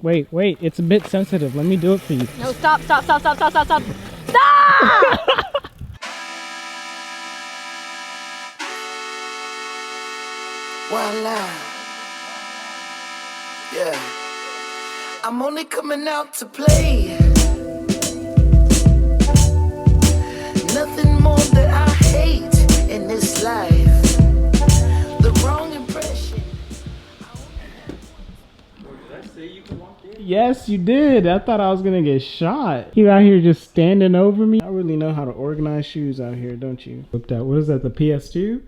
Wait, it's a bit sensitive. Let me do it for you. No, stop. Stop! Voila. Yeah. I'm only coming out to play. Nothing more that I hate in this life. The wrong impression. Did I say you can walk in? Yes, you did. I thought I was gonna get shot. You out here just standing over me. I really know how to organize shoes out here, don't you? Looked at, what is that, the PS2?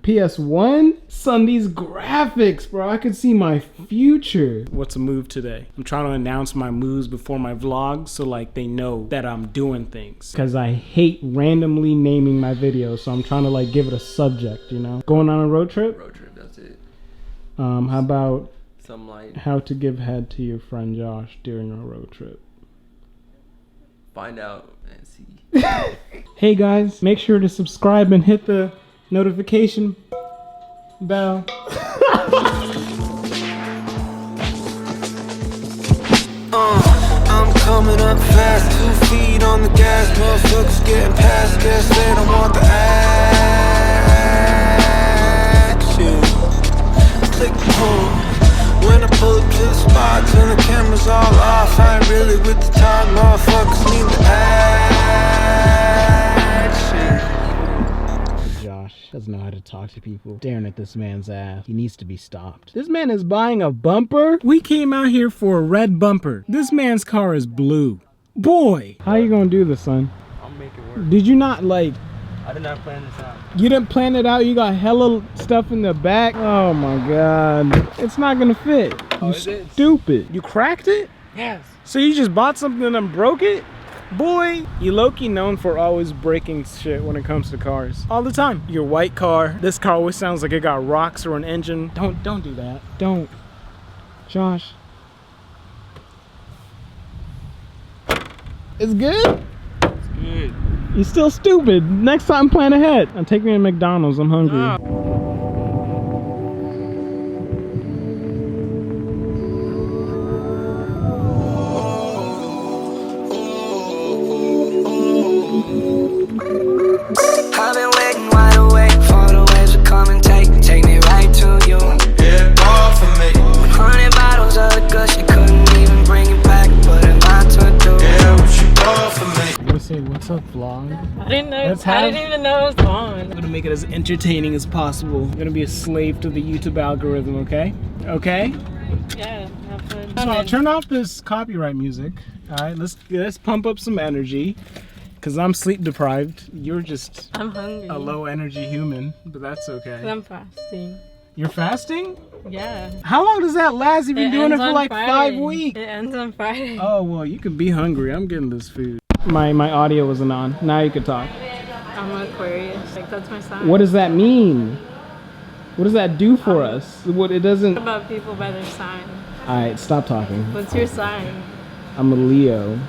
PS1? Son, these graphics, bro. I could see my future. What's a move today? I'm trying to announce my moves before my vlogs so like they know that I'm doing things. Cause I hate randomly naming my videos, so I'm trying to like give it a subject, you know? Going on a road trip? Road trip, that's it. How about Some like how to give head to your friend Josh during a road trip? find out and see. Hey guys, make sure to subscribe and hit the notification bell. I'm coming up fast, 2 feet on the gas, motherfuckers getting past, guess they don't want the action. Click home, when I pull up to the spot, turn the cameras all off, I ain't really with the talk, motherfuckers need the action. Josh doesn't know how to talk to people. Staring at this man's ass. He needs to be stopped. This man is buying a bumper? We came out here for a red bumper. This man's car is blue. Boy! How you gonna do this, son? I'll make it work. Did you not like... I did not plan this out. You didn't plan it out? You got hella stuff in the back? Oh my god. It's not gonna fit. You stupid. You cracked it? Yes. So you just bought something and broke it? Boy, you low-key known for always breaking shit when it comes to cars. All the time. Your white car. This car always sounds like it got rocks or an engine. Don't do that. Don't. Josh. It's good? It's good. You still stupid. Next time plan ahead. And take me to McDonald's. I'm hungry. I've been waiting wide awake for the waves to come and take me right to you. Yeah, all for me. 100 bottles of the good, she couldn't even bring it back, but it might to do. Yeah, what you all for me? What's up, vlog? I didn't even know it was on. I'm gonna make it as entertaining as possible. I'm gonna be a slave to the YouTube algorithm, okay? Okay? Yeah, have fun. So I'll turn off this copyright music. Alright, let's pump up some energy. Cause I'm sleep deprived. You're just I'm hungry. a low energy human, but that's okay. I'm fasting. You're fasting? Yeah. How long does that last? You've been doing it for like Friday. 5 weeks. It ends on Friday. Oh, well, you could be hungry. I'm getting this food. My audio wasn't on. Now you can talk. I'm an Aquarius. Like, that's my sign. What does that mean? What does that do for us? What it doesn't... What about people by their sign? Alright, stop talking. What's your sign? I'm a Leo.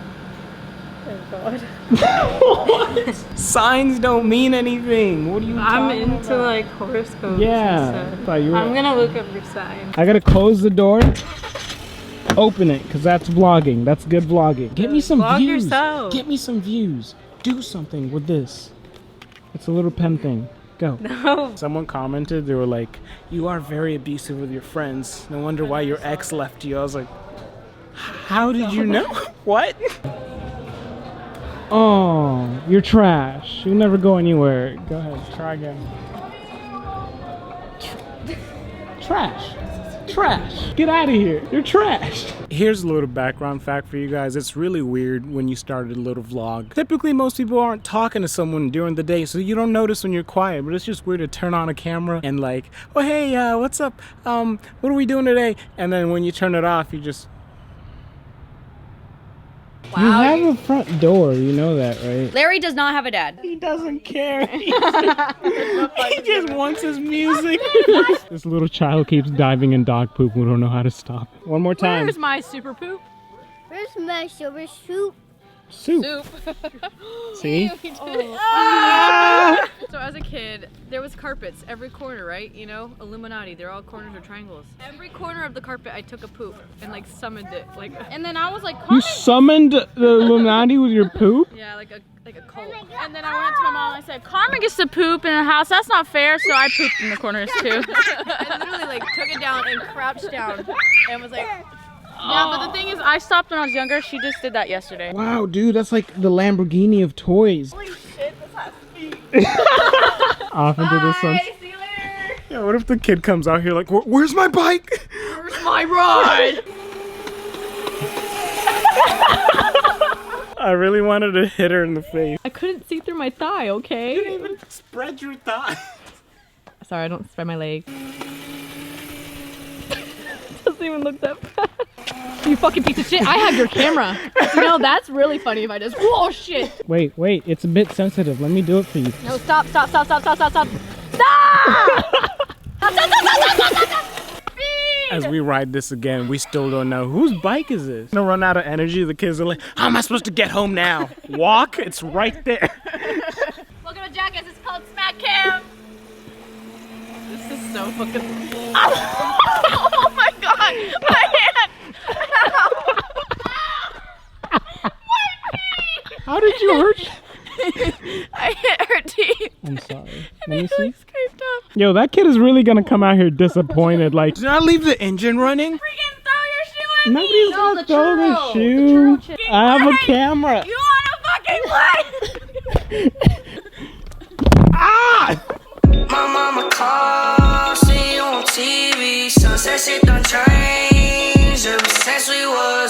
Thank God. What? Signs don't mean anything. What are you talking I'm into about? like horoscopes. Yeah. And stuff. Thought you were... I'm gonna look up your sign. I gotta close the door. Open it, because that's vlogging. That's good vlogging. Get me some Vlog views. yourself. Get me some views. Do something with this. It's a little pen thing. Go. No. Someone commented, they were like, you are very abusive with your friends. No wonder why your ex left you. I was like, how did you know? What? Oh, you're trash. You'll never go anywhere. Go ahead, try again. Trash. Trash. Get out of here. You're trash. Here's a little background fact for you guys. It's really weird when you started a little vlog. Typically, most people aren't talking to someone during the day, so you don't notice when you're quiet, but it's just weird to turn on a camera and like, oh, hey, what's up? What are we doing today? And then when you turn it off, you just... Wow, you have a front door, you know that, right? Larry does not have a dad. He doesn't care. He just wants his music. This little child keeps diving in dog poop. We don't know how to stop it. One more time. Where's my super poop? Where's my silver soup? Soup. See? So as a kid, there was carpets every corner, right? You know, Illuminati. They're all corners or triangles. Every corner of the carpet, I took a poop and like summoned it, like. And then I was like, Carmen. You summoned the Illuminati with your poop? Yeah, like a cult. And then I went to my mom and I said, Carmen gets to poop in the house. That's not fair. So I pooped in the corners too. I literally like took it down and crouched down and was like. Yeah, but the thing is, I stopped when I was younger. She just did that yesterday. Wow, dude, that's like the Lamborghini of toys. Holy shit, this has speed. Off into the sun. See you later. Yeah, what if the kid comes out here like, where's my bike? Where's my ride? I really wanted to hit her in the face. I couldn't see through my thigh, okay? You didn't even spread your thigh. Sorry, I don't spread my leg. Doesn't even look that bad. You fucking piece of shit. I have your camera. You know, that's really funny if I just, whoa, shit. Wait, it's a bit sensitive. Let me do it for you. No, stop. Stop! As we ride this again, we still don't know whose bike is this. Gonna run out of energy. The kids are like, how am I supposed to get home now? Walk? It's right there. Welcome to Jackass. It's called Smack Cam. This is so fucking. Oh my god! My hand! How did you hurt? I hit her teeth. I'm sorry. Let me It see. like scraped up. Yo, that kid is really gonna come out here disappointed. Like, did I leave the engine running? Freaking throw your shoe at me! Nobody's gonna throw the churro. shoe. The churro. I have a camera. You wanna fucking play? Ah! My mama called, see you on TV. Sunset shit done changed ever since we was